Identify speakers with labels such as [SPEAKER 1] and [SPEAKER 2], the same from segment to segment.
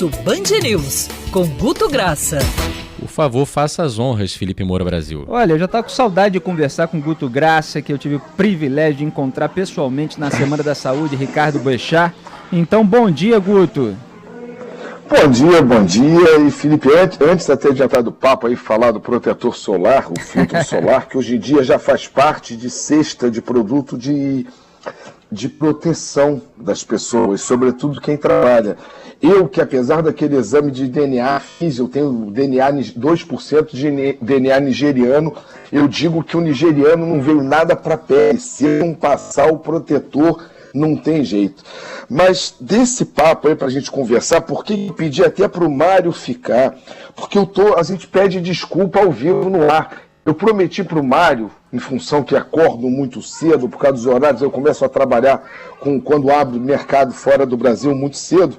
[SPEAKER 1] Almoço Band News, com Guto Graça.
[SPEAKER 2] Por favor, faça as honras, Felipe Moura Brasil.
[SPEAKER 3] Olha, eu já estava com saudade de conversar com o Guto Graça, que eu tive o privilégio de encontrar pessoalmente na Semana da Saúde, Ricardo Boechat. Então, bom dia, Guto.
[SPEAKER 4] Bom dia. E Felipe, antes até de entrar do papo aí, falar do protetor solar, o filtro solar, que hoje em dia já faz parte de cesta de produto de proteção das pessoas, sobretudo quem trabalha. Eu, que apesar daquele exame de DNA fiz, eu tenho DNA 2% de DNA nigeriano, eu digo que o nigeriano não veio nada para a pele. Se não passar o protetor, não tem jeito. Mas desse papo aí para a gente conversar, porque pedi até para o Mário ficar, porque a gente pede desculpa ao vivo no ar. Eu prometi para o Mário, em função que acordo muito cedo, por causa dos horários, eu começo a trabalhar quando abro mercado fora do Brasil muito cedo.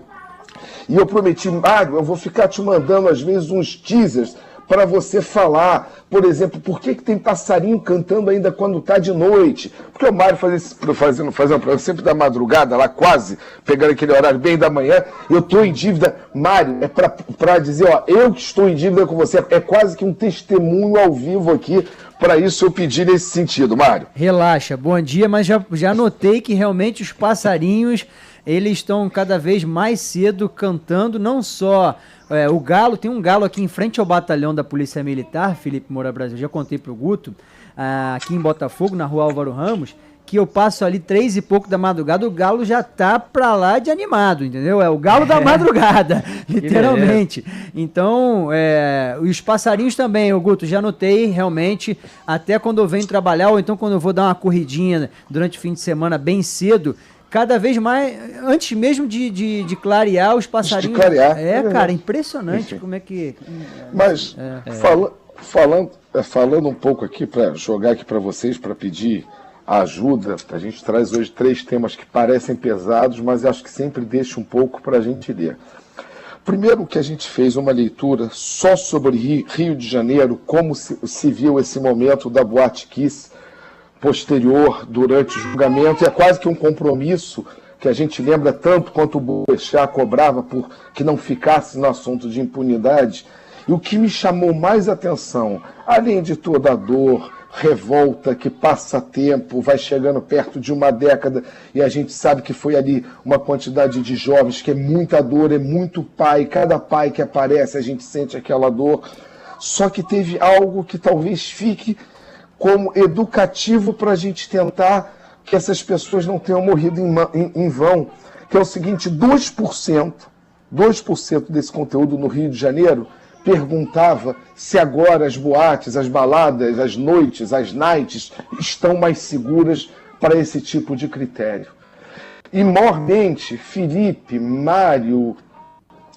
[SPEAKER 4] E eu prometi, Mário, eu vou ficar te mandando às vezes uns teasers para você falar, por exemplo, por que tem passarinho cantando ainda quando está de noite? Porque o Mário fazendo um programa sempre da madrugada, lá quase, pegando aquele horário bem da manhã, eu estou em dívida. Mário, é para dizer, ó, eu que estou em dívida com você, é quase que um testemunho ao vivo aqui, para isso eu pedi nesse sentido, Mário.
[SPEAKER 3] Relaxa, bom dia, mas já notei que realmente os passarinhos, eles estão cada vez mais cedo cantando, não só o galo, tem um galo aqui em frente ao batalhão da Polícia Militar, Felipe Moura Brasil, já contei pro Guto, aqui em Botafogo, na rua Álvaro Ramos, que eu passo ali 3 e pouco da madrugada, o galo já tá pra lá de animado, entendeu? É o galo da madrugada, literalmente. Então, os passarinhos também, Guto, já notei realmente, até quando eu venho trabalhar, ou então quando eu vou dar uma corridinha durante o fim de semana bem cedo, cada vez mais, antes mesmo de clarear, os passarinhos...
[SPEAKER 4] De clarear.
[SPEAKER 3] Cara, impressionante. Enfim. Como é que...
[SPEAKER 4] Mas, falando um pouco aqui, para jogar aqui para vocês, para pedir ajuda, a gente traz hoje 3 temas que parecem pesados, mas acho que sempre deixa um pouco para a gente ler. Primeiro que a gente fez uma leitura só sobre Rio de Janeiro, como se viu esse momento da Boate Kiss, posterior, durante o julgamento, e é quase que um compromisso que a gente lembra tanto quanto o Boechat cobrava por que não ficasse no assunto de impunidade. E o que me chamou mais atenção, além de toda a dor, revolta, que passa tempo, vai chegando perto de uma década, e a gente sabe que foi ali uma quantidade de jovens, que é muita dor, é muito pai, cada pai que aparece a gente sente aquela dor, só que teve algo que talvez fique como educativo para a gente tentar que essas pessoas não tenham morrido em vão, que é o seguinte, 2% desse conteúdo no Rio de Janeiro perguntava se agora as boates, as baladas, as noites, as nights estão mais seguras para esse tipo de critério. E mormente, Felipe, Mário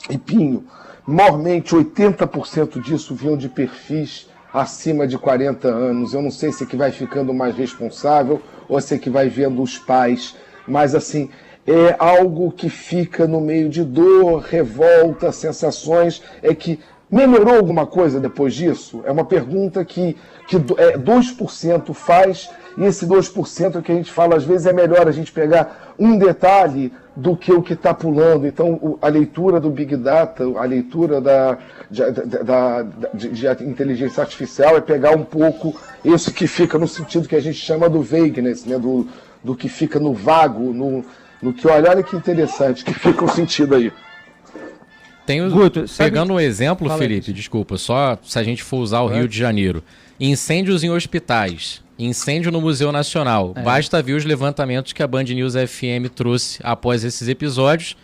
[SPEAKER 4] e Pinho, mormente 80% disso vinham de perfis acima de 40 anos. Eu não sei se é que vai ficando mais responsável ou se é que vai vendo os pais, mas assim, é algo que fica no meio de dor, revolta, sensações. É que melhorou alguma coisa depois disso? É uma pergunta que 2% faz, e esse 2% que a gente fala, às vezes é melhor a gente pegar um detalhe do que o que está pulando. Então, a leitura do Big Data, a leitura de inteligência artificial é pegar um pouco isso que fica no sentido que a gente chama do vagueness, né? do que fica no vago, no que, olha que interessante, que fica o sentido aí.
[SPEAKER 2] Guto, pegando um exemplo, Felipe, desculpa, só se a gente for usar o Rio de Janeiro. Incêndios em hospitais, incêndio no Museu Nacional. Basta ver os levantamentos que a Band News FM trouxe após esses episódios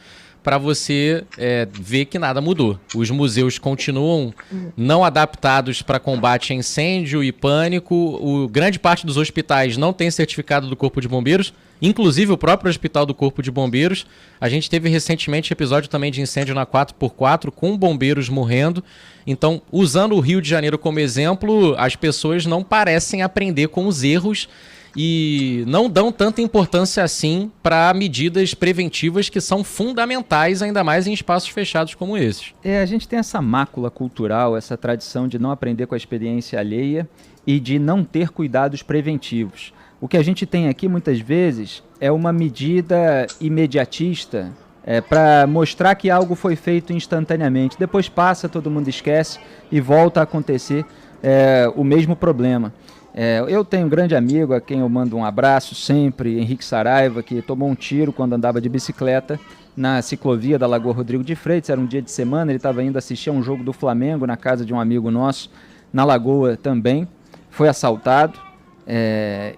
[SPEAKER 2] para você ver que nada mudou. Os museus continuam não adaptados para combate a incêndio e pânico. Grande parte dos hospitais não tem certificado do Corpo de Bombeiros, inclusive o próprio Hospital do Corpo de Bombeiros. A gente teve recentemente episódio também de incêndio na 4x4 com bombeiros morrendo. Então, usando o Rio de Janeiro como exemplo, as pessoas não parecem aprender com os erros e não dão tanta importância assim para medidas preventivas que são fundamentais, ainda mais em espaços fechados como esses.
[SPEAKER 3] A gente tem essa mácula cultural, essa tradição de não aprender com a experiência alheia e de não ter cuidados preventivos. O que a gente tem aqui muitas vezes é uma medida imediatista
[SPEAKER 5] para mostrar que algo foi feito instantaneamente. Depois passa, todo mundo esquece e volta a acontecer o mesmo problema. Eu tenho um grande amigo a quem eu mando um abraço sempre, Henrique Saraiva, que tomou um tiro quando andava de bicicleta na ciclovia da Lagoa Rodrigo de Freitas. Era um dia de semana, ele estava indo assistir a um jogo do Flamengo na casa de um amigo nosso, na Lagoa também. Foi assaltado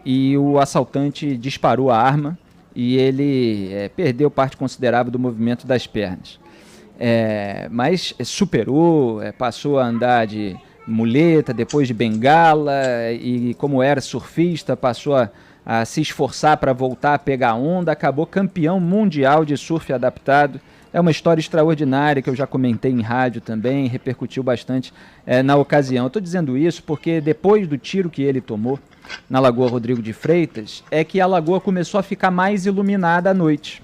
[SPEAKER 5] e o assaltante disparou a arma e ele perdeu parte considerável do movimento das pernas. Mas superou, passou a andar de muleta, depois de bengala, e como era surfista, passou a se esforçar para voltar a pegar onda, acabou campeão mundial de surf adaptado. É uma história extraordinária que eu já comentei em rádio também, repercutiu bastante na ocasião. Eu estou dizendo isso porque depois do tiro que ele tomou na Lagoa Rodrigo de Freitas, é que a lagoa começou a ficar mais iluminada à noite.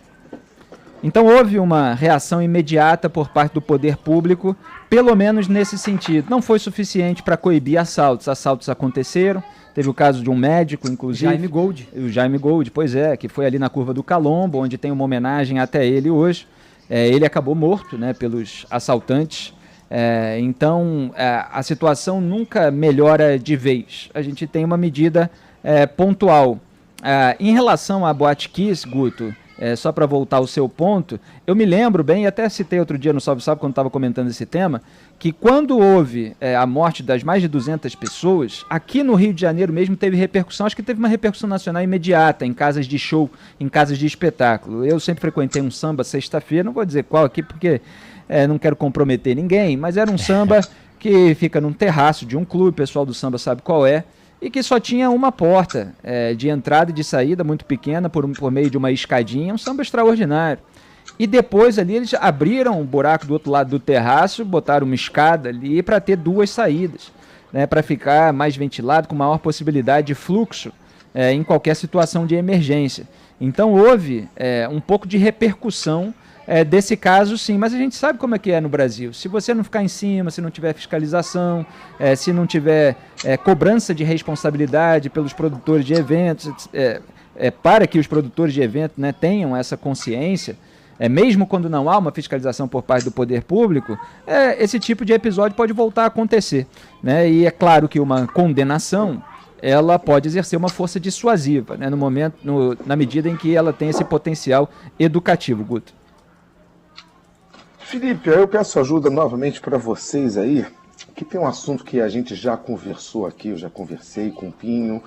[SPEAKER 5] Então houve uma reação imediata por parte do poder público, pelo menos nesse sentido. Não foi suficiente para coibir assaltos. Assaltos aconteceram, teve o caso de um médico, inclusive.
[SPEAKER 3] Jaime Gold.
[SPEAKER 5] O Jaime Gold, pois é, que foi ali na Curva do Calombo, onde tem uma homenagem até ele hoje. Ele acabou morto, né, pelos assaltantes. Então a situação nunca melhora de vez. A gente tem uma medida pontual. Em relação à Boate Kiss, Guto, só para voltar ao seu ponto, eu me lembro bem, e até citei outro dia no Salve Salve quando estava comentando esse tema, que quando houve a morte das mais de 200 pessoas, aqui no Rio de Janeiro mesmo teve repercussão, acho que teve uma repercussão nacional imediata, em casas de show, em casas de espetáculo. Eu sempre frequentei um samba sexta-feira, não vou dizer qual aqui porque não quero comprometer ninguém, mas era um samba que fica num terraço de um clube, o pessoal do samba sabe qual é, e que só tinha uma porta de entrada e de saída muito pequena por meio de uma escadinha, um samba extraordinário. E depois ali eles abriram um buraco do outro lado do terraço, botaram uma escada ali para ter duas saídas, né, para ficar mais ventilado, com maior possibilidade de fluxo em qualquer situação de emergência. Então houve um pouco de repercussão desse caso, sim, mas a gente sabe como é que é no Brasil. Se você não ficar em cima, se não tiver fiscalização, se não tiver cobrança de responsabilidade pelos produtores de eventos, para que os produtores de eventos, né, tenham essa consciência, mesmo quando não há uma fiscalização por parte do poder público, esse tipo de episódio pode voltar a acontecer, né? E é claro que uma condenação ela pode exercer uma força dissuasiva, né, na medida em que ela tem esse potencial educativo, Guto.
[SPEAKER 4] Felipe, eu peço ajuda novamente para vocês aí, que tem um assunto que a gente já conversou aqui, eu já conversei com o Pinho,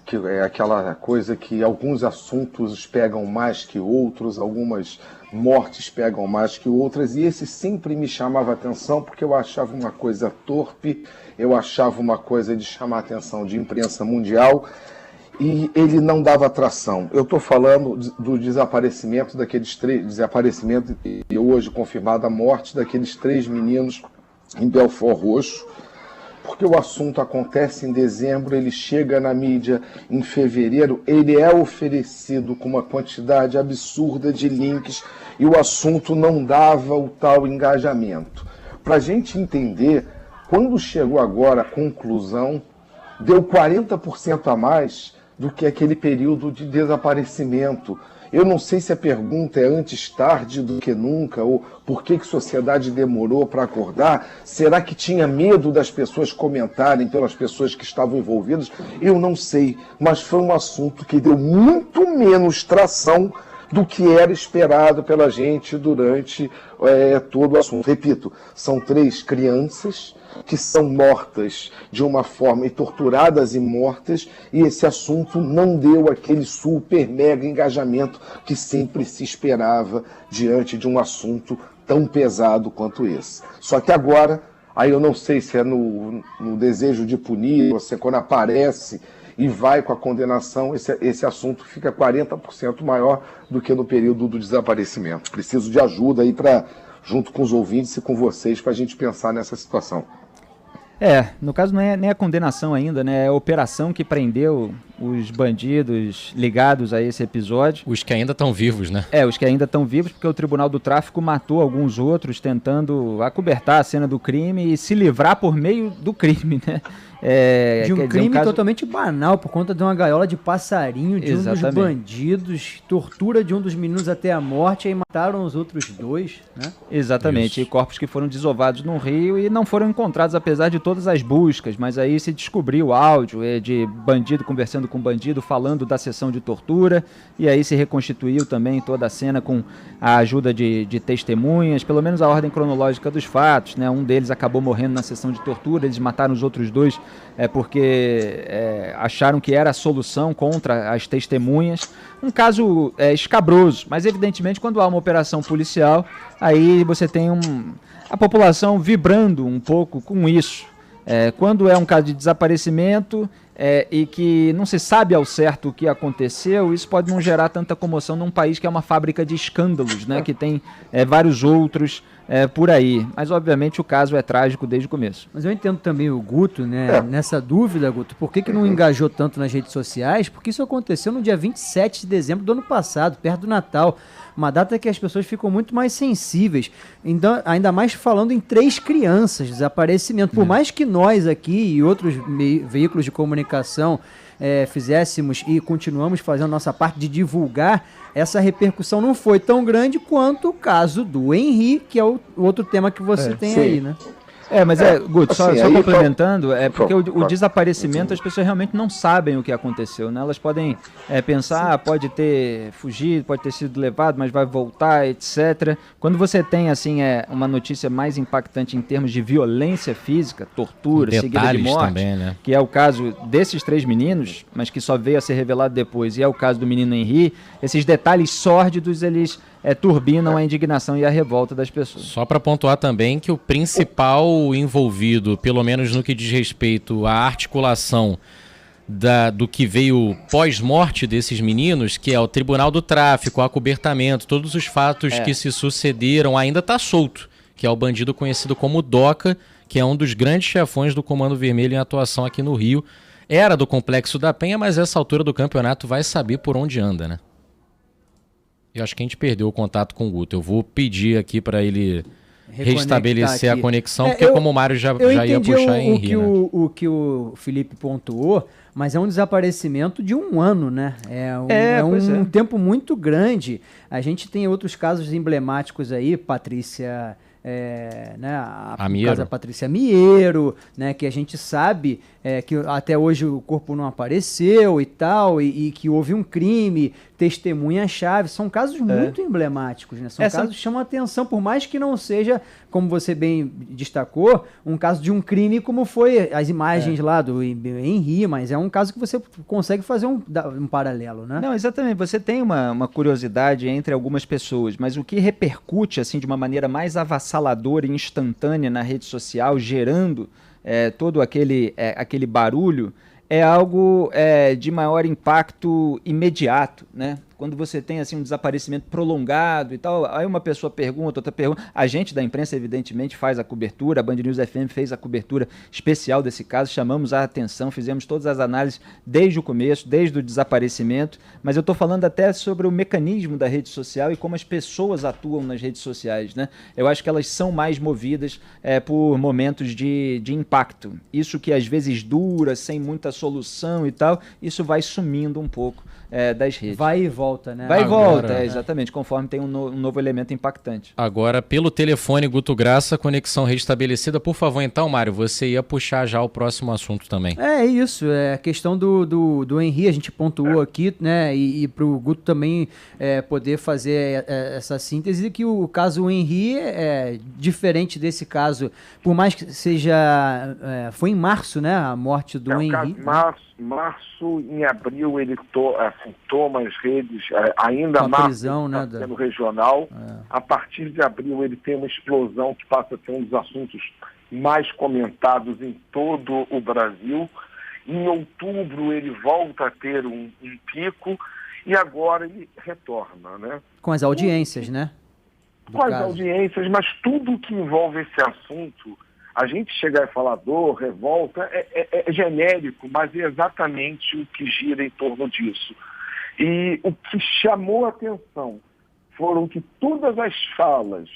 [SPEAKER 4] que é aquela coisa que alguns assuntos pegam mais que outros, algumas mortes pegam mais que outras, e esse sempre me chamava atenção porque eu achava uma coisa torpe, eu achava uma coisa de chamar a atenção de imprensa mundial, e ele não dava atração. Eu estou falando do desaparecimento daqueles desaparecimento e hoje confirmada a morte daqueles 3 meninos em Belford Roxo, porque o assunto acontece em dezembro, ele chega na mídia em fevereiro, ele é oferecido com uma quantidade absurda de links e o assunto não dava o tal engajamento. Para a gente entender, quando chegou agora a conclusão, deu 40% a mais do que aquele período de desaparecimento. Eu não sei se a pergunta é antes tarde do que nunca, ou por que a sociedade demorou para acordar. Será que tinha medo das pessoas comentarem pelas pessoas que estavam envolvidas? Eu não sei, mas foi um assunto que deu muito menos tração do que era esperado pela gente durante todo o assunto. Repito, são 3 crianças que são mortas de uma forma, e torturadas e mortas, e esse assunto não deu aquele super mega engajamento que sempre se esperava diante de um assunto tão pesado quanto esse. Só que agora, aí eu não sei se é no desejo de punir, ou se é quando aparece e vai com a condenação, esse assunto fica 40% maior do que no período do desaparecimento. Preciso de ajuda aí junto com os ouvintes e com vocês, para a gente pensar nessa situação.
[SPEAKER 5] No caso não é nem a condenação ainda, né? É a operação que prendeu os bandidos ligados a esse episódio.
[SPEAKER 2] Os que ainda estão vivos, né?
[SPEAKER 5] Os que ainda estão vivos, porque o Tribunal do Tráfico matou alguns outros tentando acobertar a cena do crime e se livrar por meio do crime, né?
[SPEAKER 3] De um crime totalmente banal, por conta de uma gaiola de passarinho, de
[SPEAKER 5] Exatamente.
[SPEAKER 3] Um dos bandidos, tortura de um dos meninos até a morte, aí mataram os outros 2, né?
[SPEAKER 5] Exatamente,
[SPEAKER 2] Isso.
[SPEAKER 5] E corpos que foram desovados no rio e não foram encontrados apesar de todas as buscas, mas aí se descobriu áudio de bandido conversando com bandido, falando da sessão de tortura, e aí se reconstituiu também toda a cena com a ajuda de testemunhas, pelo menos a ordem cronológica dos fatos, né? Um deles acabou morrendo na sessão de tortura, eles mataram os outros 2 porque acharam que era a solução contra as testemunhas. Um caso escabroso, mas evidentemente quando há uma operação policial, aí você tem a população vibrando um pouco com isso. Quando é um caso de desaparecimento e que não se sabe ao certo o que aconteceu, isso pode não gerar tanta comoção num país que é uma fábrica de escândalos, né? Que tem vários outros por aí. Mas, obviamente, o caso é trágico desde o começo.
[SPEAKER 3] Mas eu entendo também o Guto, né? Nessa dúvida, Guto, por que não engajou tanto nas redes sociais? Porque isso aconteceu no dia 27 de dezembro do ano passado, perto do Natal. Uma data que as pessoas ficam muito mais sensíveis. Então, ainda mais falando em 3 crianças, desaparecimento. Por mais que nós aqui e outros veículos de comunicação fizéssemos e continuamos fazendo a nossa parte de divulgar, essa repercussão não foi tão grande quanto o caso do Henry, que é o outro tema que você tem aí, né?
[SPEAKER 5] Mas Guto,
[SPEAKER 4] assim,
[SPEAKER 5] só complementando, porque o
[SPEAKER 4] claro.
[SPEAKER 5] desaparecimento as pessoas realmente não sabem o que aconteceu, né? Elas podem pensar, pode ter fugido, pode ter sido levado, mas vai voltar, etc. Quando você tem, assim, uma notícia mais impactante em termos de violência física, tortura, seguida de morte,
[SPEAKER 2] também, né?
[SPEAKER 5] que é o caso desses 3 meninos, mas que só veio a ser revelado depois, e é o caso do menino Henry, esses detalhes sórdidos, eles turbinam a indignação e a revolta das pessoas.
[SPEAKER 2] Só para pontuar também que o principal envolvido, pelo menos no que diz respeito à articulação do que veio pós-morte desses meninos, que é o Tribunal do Tráfico, o acobertamento, todos os fatos que se sucederam, ainda está solto, que é o bandido conhecido como Doca, que é um dos grandes chefões do Comando Vermelho em atuação aqui no Rio. Era do Complexo da Penha, mas essa altura do campeonato vai saber por onde anda, né? Eu acho que a gente perdeu o contato com o Guto. Eu vou pedir aqui para ele restabelecer a conexão, porque como o Mário já ia puxar em Henry, né?
[SPEAKER 3] O que o Felipe pontuou, mas é um desaparecimento de 1 ano, né? É um tempo muito grande. A gente tem outros casos emblemáticos aí, Patrícia... né, a casa Patrícia Miero, né, que a gente sabe que até hoje o corpo não apareceu e tal, e que houve um crime, testemunha-chave, são casos muito emblemáticos, né? São casos que chamam a atenção, por mais que não seja, como você bem destacou, um caso de um crime como foi as imagens lá do Henry, mas é um caso que você consegue fazer um paralelo, né?
[SPEAKER 5] Não, exatamente, você tem uma curiosidade entre algumas pessoas, mas o que repercute assim de uma maneira mais avassaladora e instantânea na rede social, gerando todo aquele barulho, é algo de maior impacto imediato, né? Quando você tem assim um desaparecimento prolongado e tal, aí uma pessoa pergunta, outra pergunta. A gente da imprensa, evidentemente, faz a cobertura, a Band News FM fez a cobertura especial desse caso, chamamos a atenção, fizemos todas as análises desde o começo, desde o desaparecimento, mas eu estou falando até sobre o mecanismo da rede social e como as pessoas atuam nas redes sociais, né? Eu acho que elas são mais movidas por momentos de impacto. Isso que às vezes dura, sem muita solução e tal, isso vai sumindo um pouco das redes.
[SPEAKER 3] Vai e volta, né?
[SPEAKER 5] Vai e volta, exatamente, conforme tem um novo elemento impactante.
[SPEAKER 2] Agora, pelo telefone, Guto Graça, conexão restabelecida. Por favor, então, Mário, você ia puxar já o próximo assunto também.
[SPEAKER 3] É isso, a questão do Henry, a gente pontuou aqui, né, e para o Guto também poder fazer essa síntese, que o caso Henry é diferente desse caso, por mais que seja, foi em março, né, a morte do Henry.
[SPEAKER 4] Março, em abril, ele toma as redes, ainda
[SPEAKER 3] março, prisão, né,
[SPEAKER 4] sendo regional. A partir de abril, ele tem uma explosão que passa a ser um dos assuntos mais comentados em todo o Brasil. Em outubro, ele volta a ter um pico e agora ele retorna, né?
[SPEAKER 3] Com as audiências, né?
[SPEAKER 4] Com as audiências, mas tudo que envolve esse assunto A gente chegar e falar dor, revolta, é genérico, mas é exatamente o que gira em torno disso. E o que chamou a atenção foram que todas as falas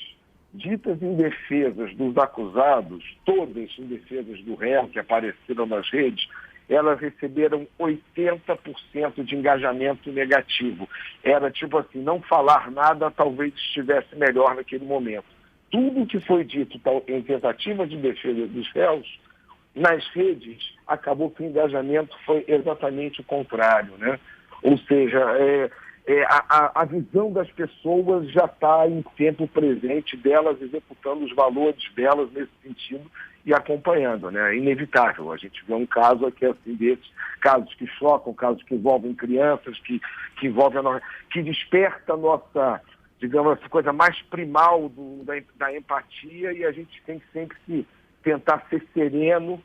[SPEAKER 4] ditas em defesa dos acusados, todas em defesa do réu que apareceram nas redes, elas receberam 80% de engajamento negativo. Era tipo assim, não falar nada talvez estivesse melhor naquele momento. Tudo que foi dito em tentativa de defesa dos réus, nas redes, acabou que o engajamento foi exatamente o contrário, né? Ou seja, a visão das pessoas já está em tempo presente delas, executando os valores delas nesse sentido e acompanhando, né? É inevitável. A gente vê um caso aqui assim desses, casos que chocam, casos que envolvem crianças, que envolvem que desperta a nossa, digamos, essa coisa mais primal da empatia, e a gente tem que sempre tentar ser sereno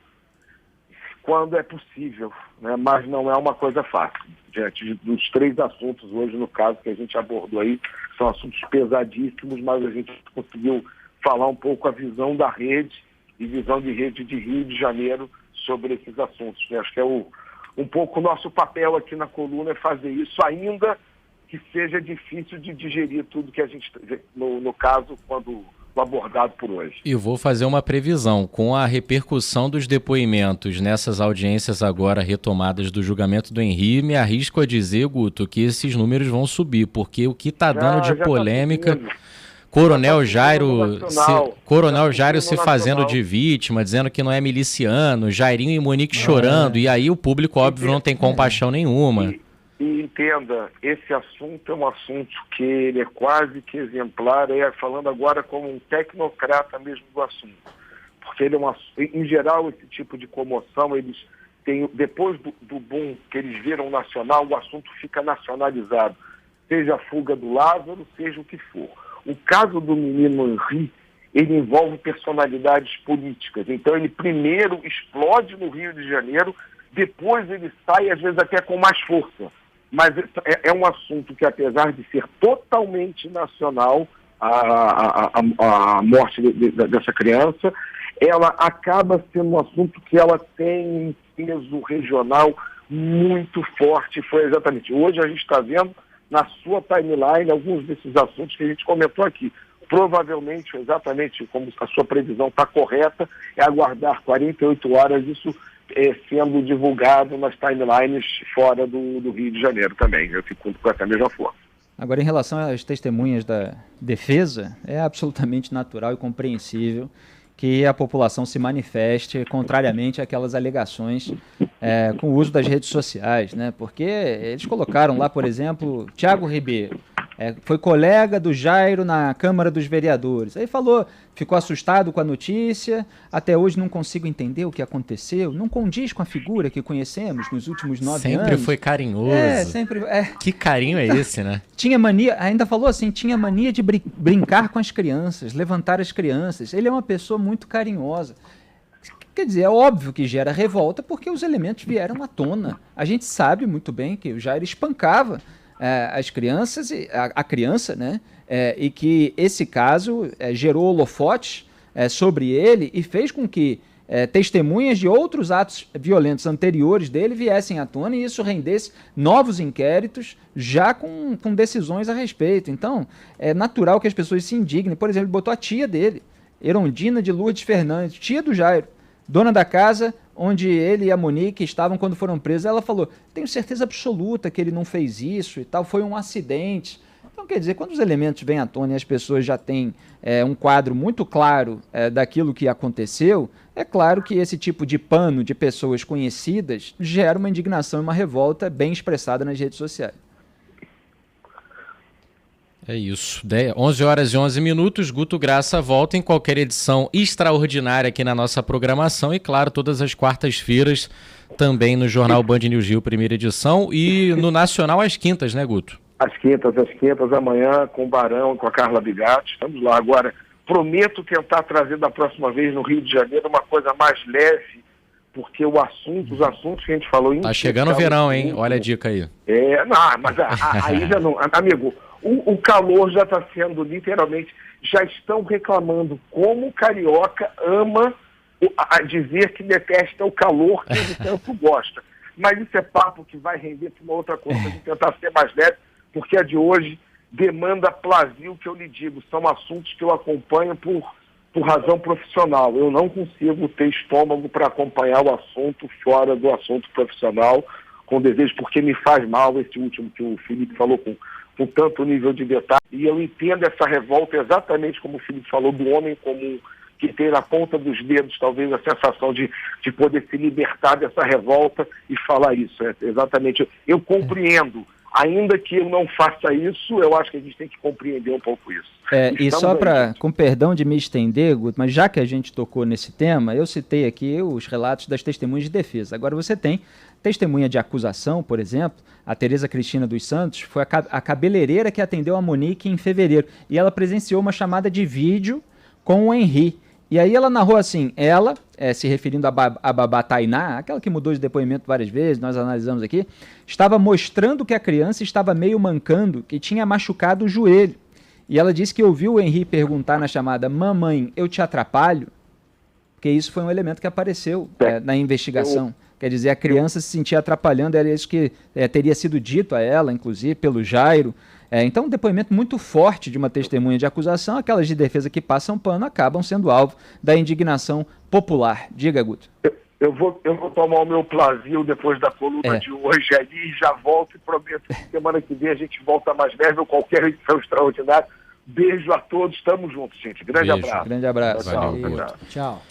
[SPEAKER 4] quando é possível, né? Mas não é uma coisa fácil. Diante dos 3 assuntos hoje, no caso, que a gente abordou aí, são assuntos pesadíssimos, mas a gente conseguiu falar um pouco a visão da rede e visão de rede de Rio de Janeiro sobre esses assuntos. Eu acho que um pouco o nosso papel aqui na coluna é fazer isso, ainda que seja difícil de digerir tudo que a gente, no caso, quando abordado por hoje.
[SPEAKER 2] E vou fazer uma previsão. Com a repercussão dos depoimentos nessas audiências agora retomadas do julgamento do Henri, me arrisco a dizer, Guto, que esses números vão subir, porque o que está dando de polêmica... Coronel Jairo se fazendo de vítima, dizendo que não é miliciano, Jairinho e Monique chorando, e aí o público, óbvio, não tem compaixão nenhuma.
[SPEAKER 4] E entenda, esse assunto é um assunto que ele é quase que exemplar, falando agora como um tecnocrata mesmo do assunto. Porque ele em geral, esse tipo de comoção, eles têm, depois do boom que eles viram nacional, o assunto fica nacionalizado. Seja a fuga do Lázaro, seja o que for. O caso do menino Henri, ele envolve personalidades políticas. Então ele primeiro explode no Rio de Janeiro, depois ele sai, às vezes até com mais força. Mas é um assunto que, apesar de ser totalmente nacional, a morte dessa criança, ela acaba sendo um assunto que ela tem um peso regional muito forte. Foi exatamente. Hoje a gente está vendo na sua timeline alguns desses assuntos que a gente comentou aqui. Provavelmente, exatamente como a sua previsão está correta, é aguardar 48 horas isso sendo divulgado nas timelines fora do Rio de Janeiro também. Eu fico com essa mesma forma.
[SPEAKER 5] Agora, em relação às testemunhas da defesa, é absolutamente natural e compreensível que a população se manifeste contrariamente àquelas alegações com o uso das redes sociais, né? Porque eles colocaram lá, por exemplo, Thiago Ribeiro, foi colega do Jairo na Câmara dos Vereadores. Aí ficou assustado com a notícia, até hoje não consigo entender o que aconteceu, não condiz com a figura que conhecemos nos últimos 9 anos.
[SPEAKER 2] Sempre foi carinhoso. Que carinho é esse, né?
[SPEAKER 5] Tinha mania, ainda falou assim, tinha mania de brincar com as crianças, levantar as crianças. Ele é uma pessoa muito carinhosa. Quer dizer, é óbvio que gera revolta porque os elementos vieram à tona. A gente sabe muito bem que o Jairo espancava as crianças, a criança, né? E que esse caso gerou holofotes sobre ele e fez com que testemunhas de outros atos violentos anteriores dele viessem à tona e isso rendesse novos inquéritos já com decisões a respeito. Então, é natural que as pessoas se indignem. Por exemplo, ele botou a tia dele, Erondina de Lourdes Fernandes, tia do Jairo, dona da casa onde ele e a Monique estavam quando foram presos. Ela falou, tenho certeza absoluta que ele não fez isso e tal, foi um acidente. Então, quer dizer, quando os elementos vêm à tona e as pessoas já têm um quadro muito claro daquilo que aconteceu, é claro que esse tipo de pano de pessoas conhecidas gera uma indignação e uma revolta bem expressada nas redes sociais.
[SPEAKER 2] É isso. 11 horas e 11 minutos. Guto Graça volta em qualquer edição extraordinária aqui na nossa programação e, claro, todas as quartas-feiras também no Jornal Band News Rio, primeira edição, e no Nacional às quintas, né, Guto?
[SPEAKER 4] Às quintas, amanhã, com o Barão, com a Carla Bigatti. Estamos lá agora. Prometo tentar trazer da próxima vez no Rio de Janeiro uma coisa mais leve, porque os assuntos que a gente falou...
[SPEAKER 2] Tá chegando o verão, hein? Olha a dica aí.
[SPEAKER 4] Mas aí já não... Amigo, o calor já está sendo literalmente... Já estão reclamando como o carioca ama
[SPEAKER 6] a dizer que detesta o calor que ele tanto gosta. Mas isso é papo que vai render para uma outra coisa, a gente tentar ser mais leve, porque a de hoje demanda plasio, que eu lhe digo, são assuntos que eu acompanho por razão profissional. Eu não consigo ter estômago para acompanhar o assunto fora do assunto profissional, com desejo, porque me faz mal esse último que o Felipe falou com tanto nível de detalhe. E eu entendo essa revolta exatamente como o Felipe falou, do homem comum, que tem na ponta dos dedos talvez a sensação de poder se libertar dessa revolta e falar isso. É exatamente. Eu compreendo. Ainda que eu não faça isso, eu acho que a gente tem que compreender um pouco isso.
[SPEAKER 5] E só para, com perdão de me estender, Guto, mas já que a gente tocou nesse tema, eu citei aqui os relatos das testemunhas de defesa. Agora você tem testemunha de acusação, por exemplo, a Tereza Cristina dos Santos, foi a cabeleireira que atendeu a Monique em fevereiro, e ela presenciou uma chamada de vídeo com o Henri. E aí ela narrou assim, ela, se referindo a babá Tainá, aquela que mudou de depoimento várias vezes, nós analisamos aqui, estava mostrando que a criança estava meio mancando, que tinha machucado o joelho. E ela disse que ouviu o Henri perguntar na chamada, mamãe, eu te atrapalho? Porque isso foi um elemento que apareceu na investigação. Quer dizer, a criança se sentia atrapalhando, era isso que teria sido dito a ela, inclusive, pelo Jairo. Então, um depoimento muito forte de uma testemunha de acusação, aquelas de defesa que passam pano acabam sendo alvo da indignação popular. Diga, Guto.
[SPEAKER 6] Eu vou tomar o meu plasio depois da coluna de hoje ali e já volto e prometo que semana que vem a gente volta mais leve ou qualquer edição extraordinária. Beijo a todos, estamos juntos, gente. Grande abraço.
[SPEAKER 5] Grande abraço.
[SPEAKER 2] Valeu,
[SPEAKER 6] tchau.
[SPEAKER 3] Tchau.